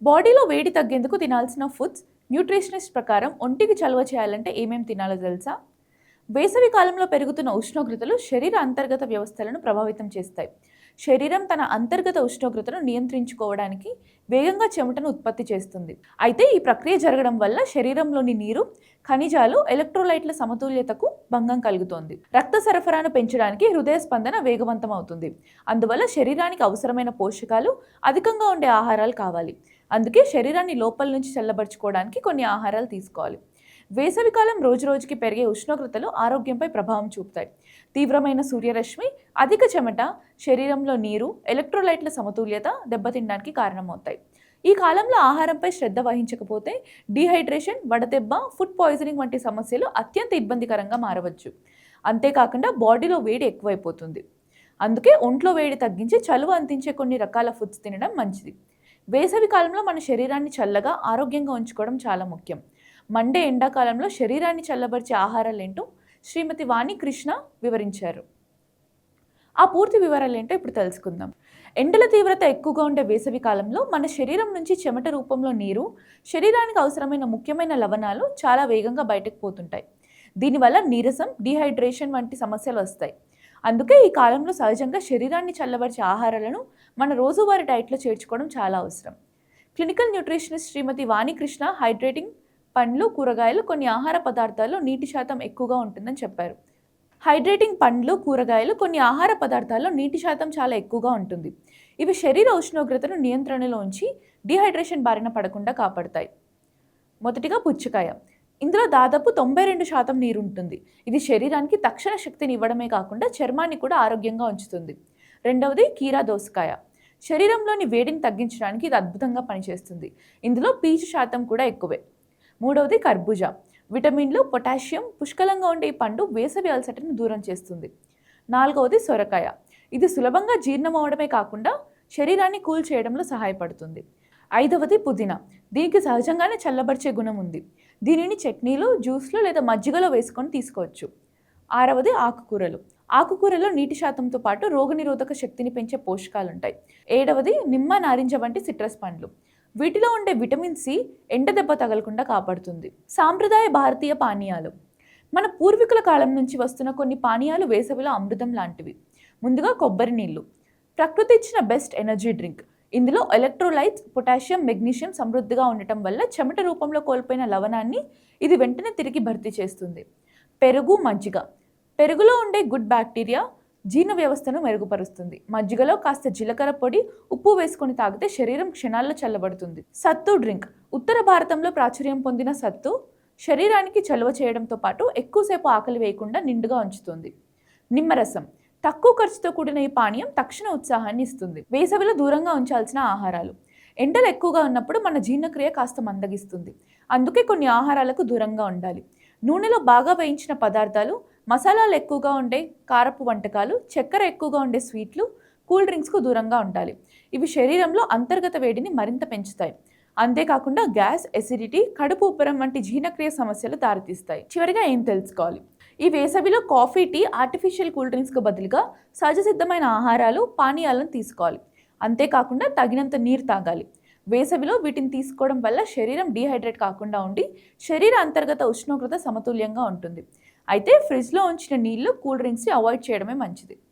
బాడీలో వేడి తగ్గేందుకు తినాల్సిన foods nutritionist ప్రకారం ఒంటికి చలువ చేయాలంటే ఏమేమి తినాలో తెలుసా? వేసవి కాలంలో పెరుగుతున్న ఉష్ణోగ్రతలు శరీర అంతర్గత వ్యవస్థలను ప్రభావితం చేస్తాయి. శరీరం తన అంతర్గత ఉష్ణోగ్రతను నియంత్రించుకోవడానికి వేగంగా చెమటను ఉత్పత్తి చేస్తుంది. అయితే ఈ ప్రక్రియ జరగడం వల్ల శరీరంలోని నీరు, ఖనిజాలు, ఎలక్ట్రోలైట్ల సమతుల్యతకు భంగం కలుగుతోంది. రక్త సరఫరాను పెంచడానికి హృదయ స్పందన వేగవంతం అవుతుంది. అందువల్ల శరీరానికి అవసరమైన పోషకాలు అధికంగా ఉండే ఆహారాలు కావాలి. అందుకే శరీరాన్ని లోపల నుంచి చల్లబరుచుకోవడానికి కొన్ని ఆహారాలు తీసుకోవాలి. వేసవికాలం రోజురోజుకి పెరిగే ఉష్ణోగ్రతలు ఆరోగ్యంపై ప్రభావం చూపుతాయి. తీవ్రమైన సూర్యరశ్మి, అధిక చెమట, శరీరంలో నీరు, ఎలక్ట్రోలైట్ల సమతుల్యత దెబ్బతినడానికి కారణమవుతాయి. ఈ కాలంలో ఆహారంపై శ్రద్ధ వహించకపోతే డీహైడ్రేషన్, వడదెబ్బ, ఫుడ్ పాయిజనింగ్ వంటి సమస్యలు అత్యంత ఇబ్బందికరంగా మారవచ్చు. అంతేకాకుండా బాడీలో వేడి ఎక్కువైపోతుంది. అందుకే ఒంట్లో వేడి తగ్గించి చలువ అందించే కొన్ని రకాల ఫుడ్స్ తినడం మంచిది. వేసవి కాలంలో మన శరీరాన్ని చల్లగా, ఆరోగ్యంగా ఉంచుకోవడం చాలా ముఖ్యం. మండే ఎండాకాలంలో శరీరాన్ని చల్లబరిచే ఆహారాలేంటో శ్రీమతి వాణి కృష్ణ వివరించారు. ఆ పూర్తి వివరాలేంటో ఇప్పుడు తెలుసుకుందాం. ఎండల తీవ్రత ఎక్కువగా ఉండే వేసవి కాలంలో మన శరీరం నుంచి చెమట రూపంలో నీరు, శరీరానికి అవసరమైన ముఖ్యమైన లవణాలు చాలా వేగంగా బయటకు పోతుంటాయి. దీనివల్ల నీరసం, డీహైడ్రేషన్ వంటి సమస్యలు వస్తాయి. అందుకే ఈ కాలంలో సహజంగా శరీరాన్ని చల్లబరిచే ఆహారాలను మన రోజువారీ డైట్లో చేర్చుకోవడం చాలా అవసరం. క్లినికల్ న్యూట్రిషనిస్ట్ శ్రీమతి వాణి కృష్ణ హైడ్రేటింగ్ పండ్లు, కూరగాయలు, కొన్ని ఆహార పదార్థాల్లో నీటి శాతం ఎక్కువగా ఉంటుందని చెప్పారు. హైడ్రేటింగ్ పండ్లు, కూరగాయలు, కొన్ని ఆహార పదార్థాల్లో నీటి శాతం చాలా ఎక్కువగా ఉంటుంది. ఇవి శరీర ఉష్ణోగ్రతను నియంత్రణలో ఉంచి డీహైడ్రేషన్ బారిన పడకుండా కాపాడతాయి. మొదటిగా పుచ్చకాయ. ఇందులో దాదాపు 92% నీరు ఉంటుంది. ఇది శరీరానికి తక్షణ శక్తిని ఇవ్వడమే కాకుండా చర్మాన్ని కూడా ఆరోగ్యంగా ఉంచుతుంది. రెండవది కీరా దోసకాయ. శరీరంలోని వేడిని తగ్గించడానికి ఇది అద్భుతంగా పనిచేస్తుంది. ఇందులో పీచు శాతం కూడా ఎక్కువే. మూడవది కర్బూజా. విటమిన్లు, పొటాషియం పుష్కలంగా ఉండే ఈ పండు వేసవి అలసటను దూరం చేస్తుంది. నాలుగవది సొరకాయ. ఇది సులభంగా జీర్ణం అవడమే కాకుండా శరీరాన్ని కూల్ చేయడంలో సహాయపడుతుంది. ఐదవది పుదీనా. దీనికి సహజంగానే చల్లబరిచే గుణం ఉంది. దీనిని చట్నీలు, జ్యూస్లు లేదా మజ్జిగలో వేసుకొని తీసుకోవచ్చు. ఆరవది ఆకుకూరలు. ఆకుకూరలో నీటి శాతంతో పాటు రోగనిరోధక శక్తిని పెంచే పోషకాలుంటాయి. ఏడవది నిమ్మ, నారింజ వంటి సిట్రస్ పండ్లు. వీటిలో ఉండే విటమిన్ సి ఎండ దెబ్బ తగలకుండా కాపాడుతుంది. సాంప్రదాయ భారతీయ పానీయాలు. మన పూర్వీకుల కాలం నుంచి వస్తున్న కొన్ని పానీయాలు వేసవిలో అమృతం లాంటివి. ముందుగా కొబ్బరి నీళ్లు. ప్రకృతి ఇచ్చిన బెస్ట్ ఎనర్జీ డ్రింక్. ఇందులో ఎలక్ట్రోలైట్స్, పొటాషియం, మెగ్నీషియం సమృద్ధిగా ఉండటం వల్ల చెమట రూపంలో కోల్పోయిన లవణాన్ని ఇది వెంటనే తిరిగి భర్తీ చేస్తుంది. పెరుగు, మజ్జిగ. పెరుగులో ఉండే గుడ్ బ్యాక్టీరియా జీర్ణ వ్యవస్థను మెరుగుపరుస్తుంది. మజ్జిగలో కాస్త జీలకర్ర పొడి, ఉప్పు వేసుకొని తాగితే శరీరం క్షణాల్లో చల్లబడుతుంది. సత్తు డ్రింక్. ఉత్తర భారతంలో ప్రాచుర్యం పొందిన సత్తు శరీరానికి చలువ చేయడంతో పాటు ఎక్కువసేపు ఆకలి వేయకుండా నిండుగా ఉంచుతుంది. నిమ్మరసం. తక్కువ ఖర్చుతో కూడిన ఈ పానీయం తక్షణ ఉత్సాహాన్ని ఇస్తుంది. వేసవిలో దూరంగా ఉంచాల్సిన ఆహారాలు. ఎండలు ఎక్కువగా ఉన్నప్పుడు మన జీర్ణక్రియ కాస్త మందగిస్తుంది. అందుకే కొన్ని ఆహారాలకు దూరంగా ఉండాలి. నూనెలో బాగా వేయించిన పదార్థాలు, మసాలాలు ఎక్కువగా ఉండే కారపు వంటకాలు, చక్కెర ఎక్కువగా ఉండే స్వీట్లు, కూల్ డ్రింక్స్కు దూరంగా ఉండాలి. ఇవి శరీరంలో అంతర్గత వేడిని మరింత పెంచుతాయి. అంతేకాకుండా గ్యాస్, ఎసిడిటీ, కడుపు ఉబ్బరం వంటి జీర్ణక్రియ సమస్యలు దారితీస్తాయి. చివరిగా ఏం తెలుసుకోవాలి? ఈ వేసవిలో కాఫీ, టీ, ఆర్టిఫిషియల్ కూల్ డ్రింక్స్కు బదులుగా సహజ సిద్ధమైన ఆహారాలు, పానీయాలను తీసుకోవాలి. అంతేకాకుండా తగినంత నీరు తాగాలి. వేసవిలో వీటిని తీసుకోవడం వల్ల శరీరం డీహైడ్రేట్ కాకుండా ఉండి శరీర అంతర్గత ఉష్ణోగ్రత సమతుల్యంగా ఉంటుంది. అయితే ఫ్రిడ్జ్లో ఉంచిన నీళ్లు, కూల్ డ్రింక్స్ని అవాయిడ్ చేయడమే మంచిది.